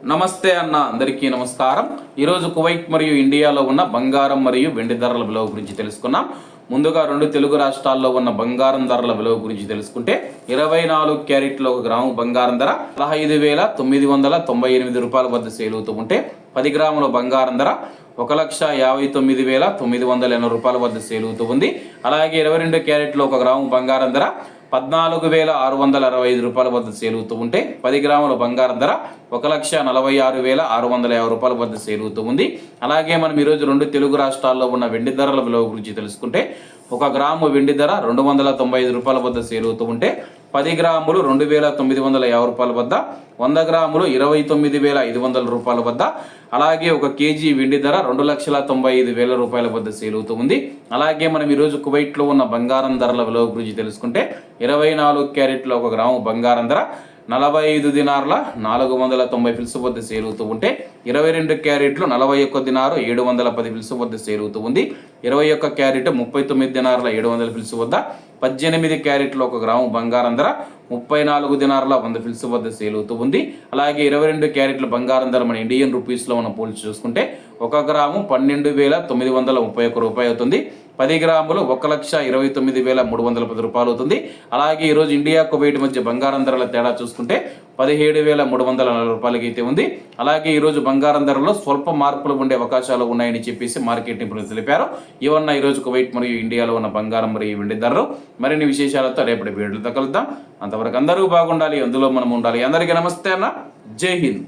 నమస్తే అన్న అందరికీ నమస్కారం. ఈరోజు కువైట్ మరియు ఇండియాలో ఉన్న బంగారం మరియు వెండి ధరల విలువ గురించి తెలుసుకున్నాం. ముందుగా రెండు తెలుగు రాష్ట్రాల్లో ఉన్న బంగారం ధరల విలువ గురించి తెలుసుకుంటే 24 క్యారెట్ల 1 గ్రాము బంగారం ధర 15,998 రూపాయల వద్ద సేల్ అవుతూ ఉంటే 10 గ్రాముల బంగారం ధర 1,59,980 రూపాయల వద్ద సేల్ అవుతూ ఉంది. అలాగే 22 క్యారెట్ల 1 గ్రాము బంగారం ధర 14,665 రూపాయల వద్ద సేల్ అవుతూ ఉంటే 10 గ్రాముల బంగారం ధర 1,46,650 రూపాయల వద్ద సేల్ అవుతూ ఉంది. అలాగే మనం ఈరోజు రెండు తెలుగు రాష్ట్రాల్లో ఉన్న వెండి ధరల విలువ గురించి తెలుసుకుంటే 1 గ్రాము వెండి ధర 295 రూపాయల వద్ద సేల్ అవుతూ ఉంటే 10 గ్రాములు 2,950 రూపాయల వద్ద, 100 గ్రాములు 29,500 రూపాయల వద్ద, అలాగే 1 కేజీ వెండి ధర 2,95,000 రూపాయల వద్ద సేల్ అవుతూ ఉంది. అలాగే మనం ఈరోజు కువైట్లో ఉన్న బంగారం ధరల విలువ గురించి తెలుసుకుంటే 24 క్యారెట్ల 1 గ్రాము బంగారం ధర 45 దినార్ల 490 ఫిల్స్ వద్ద సేల్ అవుతూ ఉంటే 22 క్యారెట్లు 41 దినారు 710 ఫిల్స్ వద్ద సేల్ అవుతూ ఉంది. 21 క్యారెట్ 39 దినార్ల 700 ఫిల్స్ వద్ద, 18 క్యారెట్ల 1 గ్రాము బంగారం ధర 34 దినార్ల 100 ఫిల్స్ వద్ద సేల్ అవుతూ ఉంది. అలాగే 22 క్యారెట్ల బంగారం ధర మన ఇండియన్ రూపీస్లో మనం పోల్చి చూసుకుంటే 1 గ్రాము 12,931 రూపాయలు అవుతుంది. 10 గ్రాములు 1,29,310 రూపాయలు అవుతుంది. అలాగే ఈరోజు ఇండియా కువైట్ మధ్య బంగారం ధరల తేడా చూసుకుంటే 17,340 రూపాయలకి అయితే ఉంది. అలాగే ఈరోజు బంగారం ధరలో స్వల్ప మార్పులు ఉండే అవకాశాలు ఉన్నాయని చెప్పేసి మార్కెట్ నిపుణులు తెలిపారు. ఇవన్న ఈరోజు కువైట్ మరియు ఇండియాలో ఉన్న బంగారం మరియు వెండి ధరలు. మరిన్ని విశేషాలతో రేపటి వీడియోలతో కలుద్దాం. అంతవరకు అందరూ బాగుండాలి, అందులో మనం ఉండాలి. అందరికీ నమస్తే అన్న, జై హింద్.